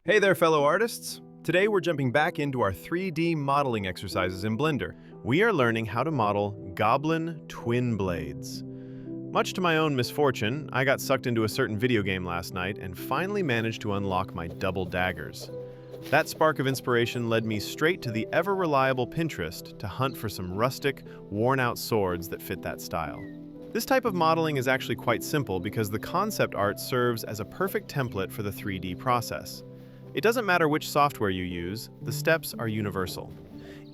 Hey there, fellow artists! Today we're jumping back into our 3D modeling exercises in Blender. We are learning how to model goblin twin blades. Much to my own misfortune, I got sucked into a certain video game last night and finally managed to unlock my double daggers. That spark of inspiration led me straight to the ever-reliable Pinterest to hunt for some rustic, worn-out swords that fit that style. This type of modeling is actually quite simple because the concept art serves as a perfect template for the 3D process. It doesn't matter which software you use, the steps are universal.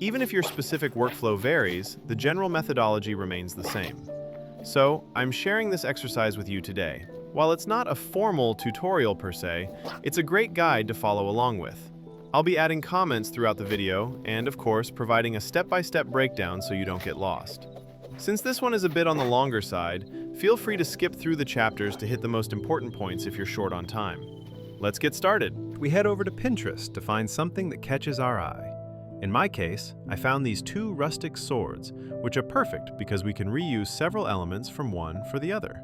Even if your specific workflow varies, the general methodology remains the same. So, I'm sharing this exercise with you today. While it's not a formal tutorial per se, it's a great guide to follow along with. I'll be adding comments throughout the video and, of course, providing a step-by-step breakdown so you don't get lost. Since this one is a bit on the longer side, feel free to skip through the chapters to hit the most important points if you're short on time. Let's get started. We head over to Pinterest to find something that catches our eye. In my case, I found these two rustic swords, which are perfect because we can reuse several elements from one for the other.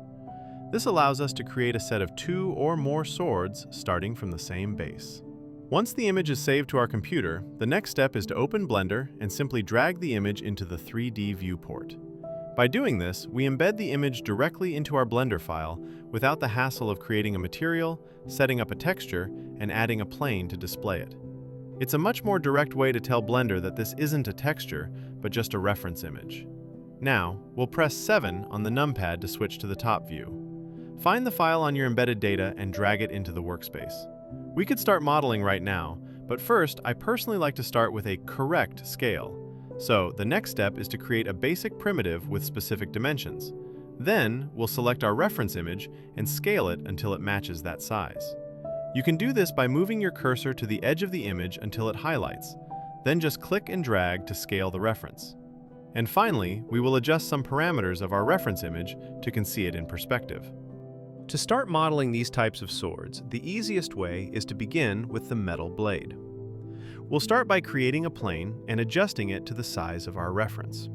This allows us to create a set of two or more swords starting from the same base. Once the image is saved to our computer, the next step is to open Blender and simply drag the image into the 3D viewport. By doing this, we embed the image directly into our Blender file without the hassle of creating a material, setting up a texture, and adding a plane to display it. It's a much more direct way to tell Blender that this isn't a texture, but just a reference image. Now, we'll press 7 on the numpad to switch to the top view. Find the file on your embedded data and drag it into the workspace. We could start modeling right now, but first, I personally like to start with a correct scale. So, the next step is to create a basic primitive with specific dimensions. Then, we'll select our reference image and scale it until it matches that size. You can do this by moving your cursor to the edge of the image until it highlights. Then just click and drag to scale the reference. And finally, we will adjust some parameters of our reference image to see it in perspective. To start modeling these types of swords, the easiest way is to begin with the metal blade. We'll start by creating a plane and adjusting it to the size of our reference.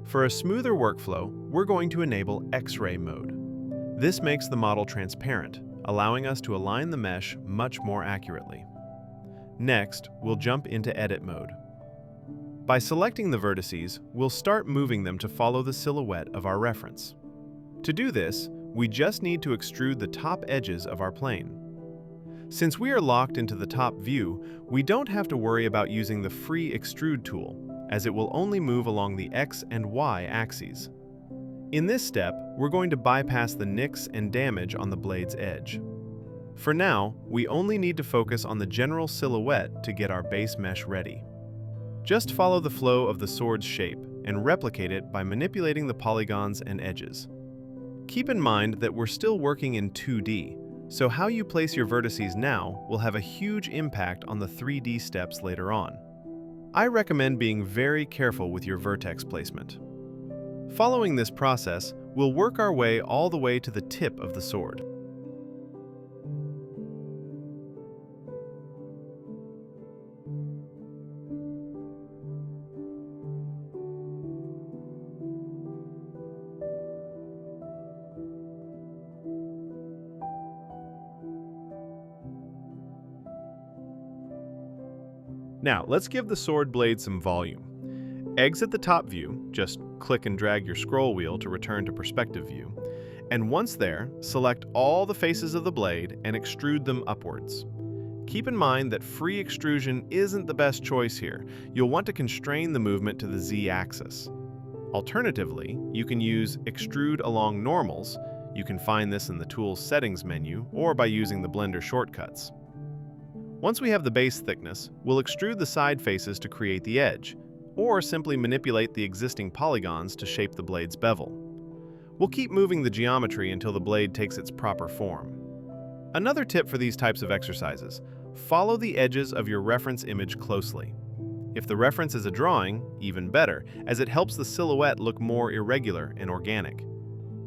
For a smoother workflow, we're going to enable X-ray mode. This makes the model transparent, allowing us to align the mesh much more accurately. Next, we'll jump into edit mode. By selecting the vertices, we'll start moving them to follow the silhouette of our reference. To do this, we just need to extrude the top edges of our plane. Since we are locked into the top view, we don't have to worry about using the free extrude tool, as it will only move along the X and Y axes. In this step, we're going to bypass the nicks and damage on the blade's edge. For now, we only need to focus on the general silhouette to get our base mesh ready. Just follow the flow of the sword's shape and replicate it by manipulating the polygons and edges. Keep in mind that we're still working in 2D, so how you place your vertices now will have a huge impact on the 3D steps later on. I recommend being very careful with your vertex placement. Following this process, we'll work our way all the way to the tip of the sword. Now, let's give the sword blade some volume. Exit the top view, just click and drag your scroll wheel to return to perspective view, and once there, select all the faces of the blade and extrude them upwards. Keep in mind that free extrusion isn't the best choice here. You'll want to constrain the movement to the Z-axis. Alternatively, you can use extrude along normals. You can find this in the Tools Settings menu or by using the Blender shortcuts. Once we have the base thickness, we'll extrude the side faces to create the edge, or simply manipulate the existing polygons to shape the blade's bevel. We'll keep moving the geometry until the blade takes its proper form. Another tip for these types of exercises: follow the edges of your reference image closely. If the reference is a drawing, even better, as it helps the silhouette look more irregular and organic.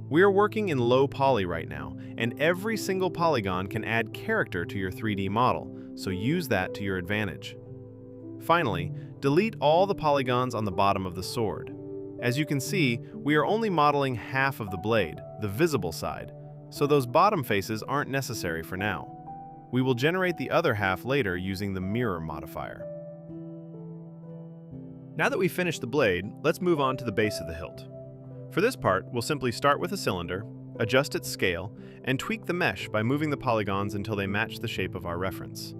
We are working in low poly right now, and every single polygon can add character to your 3D model, so use that to your advantage. Finally, delete all the polygons on the bottom of the sword. As you can see, we are only modeling half of the blade, the visible side, so those bottom faces aren't necessary for now. We will generate the other half later using the mirror modifier. Now that we've finished the blade, let's move on to the base of the hilt. For this part, we'll simply start with a cylinder, adjust its scale, and tweak the mesh by moving the polygons until they match the shape of our reference.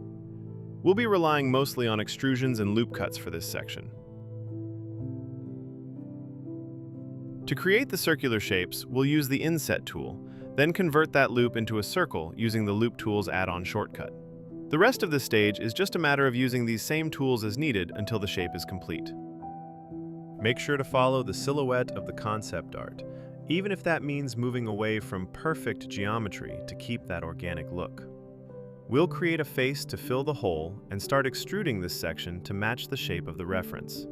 We'll be relying mostly on extrusions and loop cuts for this section. To create the circular shapes, we'll use the Inset tool, then convert that loop into a circle using the Loop tool's add-on shortcut. The rest of this stage is just a matter of using these same tools as needed until the shape is complete. Make sure to follow the silhouette of the concept art, even if that means moving away from perfect geometry to keep that organic look. We'll create a face to fill the hole and start extruding this section to match the shape of the reference.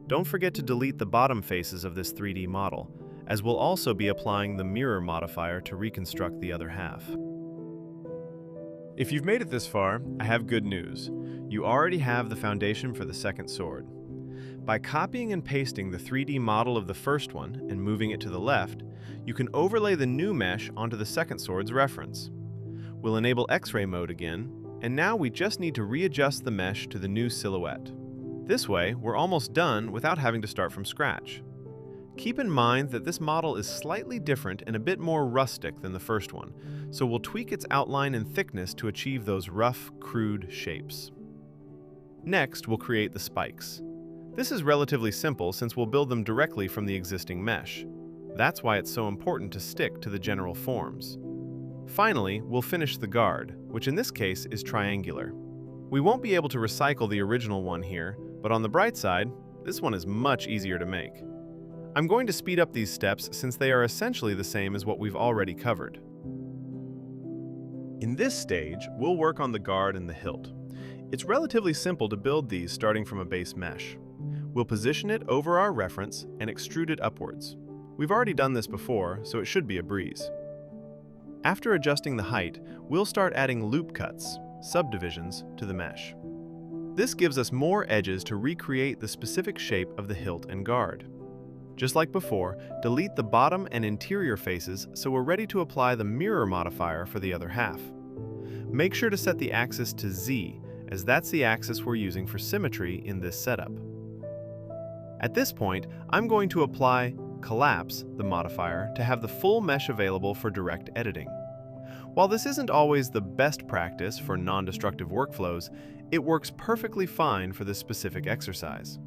Don't forget to delete the bottom faces of this 3D model, as we'll also be applying the mirror modifier to reconstruct the other half. If you've made it this far, I have good news. You already have the foundation for the second sword. By copying and pasting the 3D model of the first one and moving it to the left, you can overlay the new mesh onto the second sword's reference. We'll enable X-ray mode again, and now we just need to readjust the mesh to the new silhouette. This way, we're almost done without having to start from scratch. Keep in mind that this model is slightly different and a bit more rustic than the first one, so we'll tweak its outline and thickness to achieve those rough, crude shapes. Next, we'll create the spikes. This is relatively simple since we'll build them directly from the existing mesh. That's why it's so important to stick to the general forms. Finally, we'll finish the guard, which in this case is triangular. We won't be able to recycle the original one here, but on the bright side, this one is much easier to make. I'm going to speed up these steps since they are essentially the same as what we've already covered. In this stage, we'll work on the guard and the hilt. It's relatively simple to build these starting from a base mesh. We'll position it over our reference and extrude it upwards. We've already done this before, so it should be a breeze. After adjusting the height, we'll start adding loop cuts, subdivisions, to the mesh. This gives us more edges to recreate the specific shape of the hilt and guard. Just like before, delete the bottom and interior faces so we're ready to apply the mirror modifier for the other half. Make sure to set the axis to Z, as that's the axis we're using for symmetry in this setup. At this point, I'm going to apply Collapse, the modifier, to have the full mesh available for direct editing. While this isn't always the best practice for non-destructive workflows, it works perfectly fine for this specific exercise.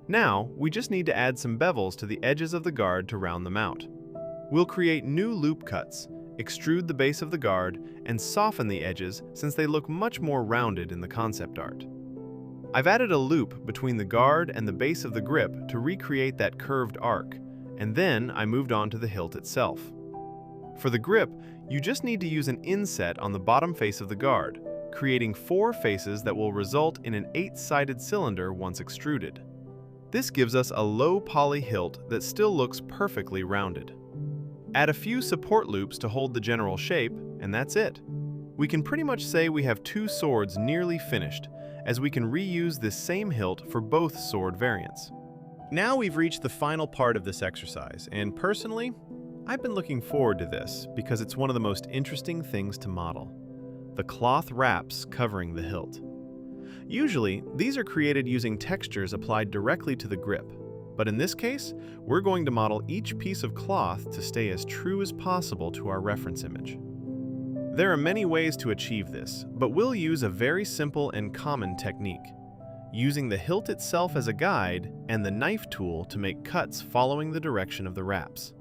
Now, we just need to add some bevels to the edges of the guard to round them out. We'll create new loop cuts, extrude the base of the guard, and soften the edges since they look much more rounded in the concept art. I've added a loop between the guard and the base of the grip to recreate that curved arc, and then I moved on to the hilt itself. For the grip, you just need to use an inset on the bottom face of the guard, creating 4 faces that will result in an 8-sided cylinder once extruded. This gives us a low poly hilt that still looks perfectly rounded. Add a few support loops to hold the general shape, and that's it. We can pretty much say we have 2 swords nearly finished, as we can reuse this same hilt for both sword variants. Now we've reached the final part of this exercise, and personally, I've been looking forward to this because it's one of the most interesting things to model: the cloth wraps covering the hilt. Usually, these are created using textures applied directly to the grip, but in this case, we're going to model each piece of cloth to stay as true as possible to our reference image. There are many ways to achieve this, but we'll use a very simple and common technique, using the hilt itself as a guide and the knife tool to make cuts following the direction of the wraps.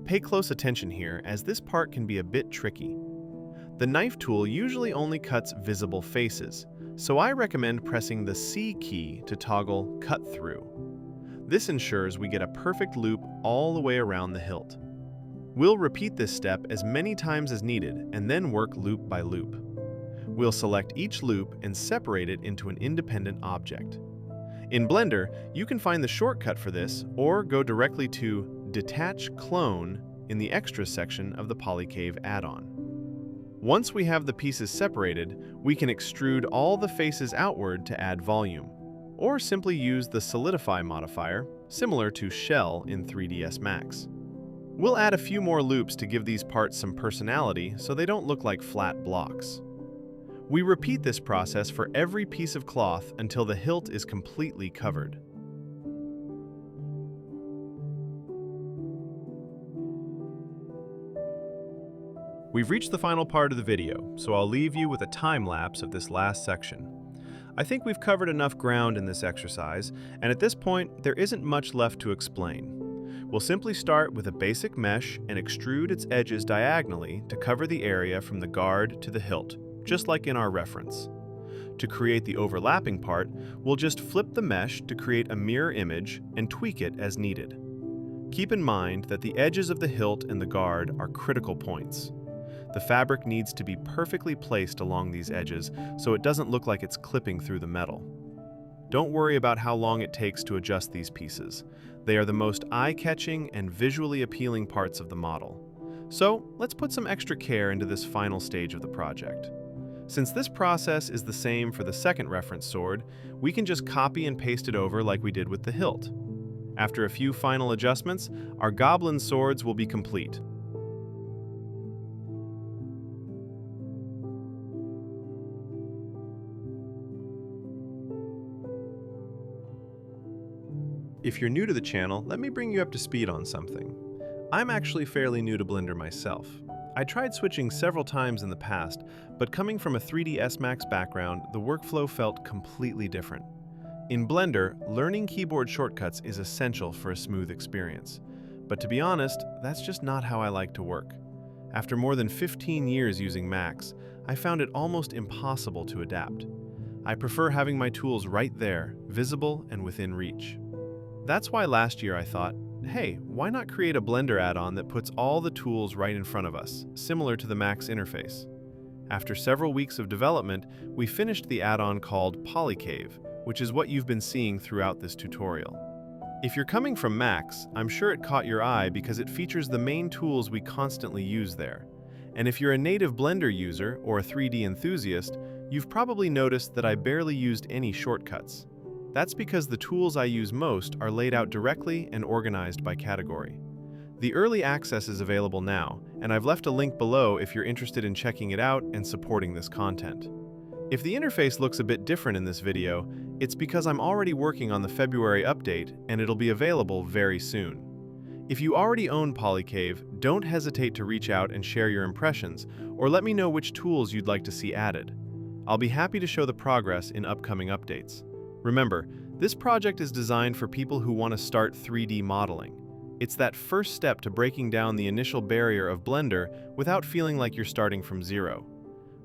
Pay close attention here, as this part can be a bit tricky. The knife tool usually only cuts visible faces, so I recommend pressing the C key to toggle Cut Through. This ensures we get a perfect loop all the way around the hilt. We'll repeat this step as many times as needed and then work loop by loop. We'll select each loop and separate it into an independent object. In Blender, you can find the shortcut for this or go directly to Detach Clone in the Extras section of the PolyCave add-on. Once we have the pieces separated, we can extrude all the faces outward to add volume, or simply use the Solidify modifier, similar to Shell in 3ds Max. We'll add a few more loops to give these parts some personality so they don't look like flat blocks. We repeat this process for every piece of cloth until the hilt is completely covered. We've reached the final part of the video, so I'll leave you with a time lapse of this last section. I think we've covered enough ground in this exercise, and at this point, there isn't much left to explain. We'll simply start with a basic mesh and extrude its edges diagonally to cover the area from the guard to the hilt, just like in our reference. To create the overlapping part, we'll just flip the mesh to create a mirror image and tweak it as needed. Keep in mind that the edges of the hilt and the guard are critical points. The fabric needs to be perfectly placed along these edges so it doesn't look like it's clipping through the metal. Don't worry about how long it takes to adjust these pieces. They are the most eye-catching and visually appealing parts of the model. So let's put some extra care into this final stage of the project. Since this process is the same for the second reference sword, we can just copy and paste it over like we did with the hilt. After a few final adjustments, our goblin swords will be complete. If you're new to the channel, let me bring you up to speed on something. I'm actually fairly new to Blender myself. I tried switching several times in the past, but coming from a 3ds Max background, the workflow felt completely different. In Blender, learning keyboard shortcuts is essential for a smooth experience. But to be honest, that's just not how I like to work. After more than 15 years using Max, I found it almost impossible to adapt. I prefer having my tools right there, visible and within reach. That's why last year I thought, hey, why not create a Blender add-on that puts all the tools right in front of us, similar to the Max interface? After several weeks of development, we finished the add-on called PolyCave, which is what you've been seeing throughout this tutorial. If you're coming from Max, I'm sure it caught your eye because it features the main tools we constantly use there. And if you're a native Blender user or a 3D enthusiast, you've probably noticed that I barely used any shortcuts. That's because the tools I use most are laid out directly and organized by category. The early access is available now, and I've left a link below if you're interested in checking it out and supporting this content. If the interface looks a bit different in this video, it's because I'm already working on the February update, and it'll be available very soon. If you already own PolyCave, don't hesitate to reach out and share your impressions, or let me know which tools you'd like to see added. I'll be happy to show the progress in upcoming updates. Remember, this project is designed for people who want to start 3D modeling. It's that first step to breaking down the initial barrier of Blender without feeling like you're starting from zero.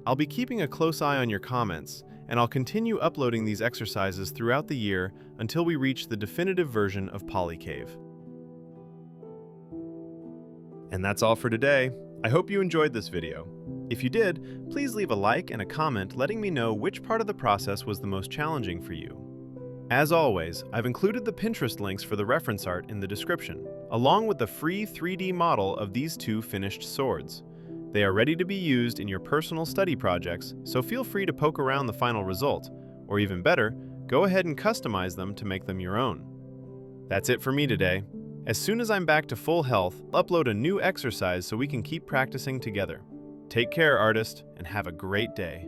I'll be keeping a close eye on your comments, and I'll continue uploading these exercises throughout the year until we reach the definitive version of PolyCave. And that's all for today. I hope you enjoyed this video. If you did, please leave a like and a comment letting me know which part of the process was the most challenging for you. As always, I've included the Pinterest links for the reference art in the description, along with the free 3D model of these two finished swords. They are ready to be used in your personal study projects, so feel free to poke around the final result, or even better, go ahead and customize them to make them your own. That's it for me today. As soon as I'm back to full health, I'll upload a new exercise so we can keep practicing together. Take care, artist, and have a great day.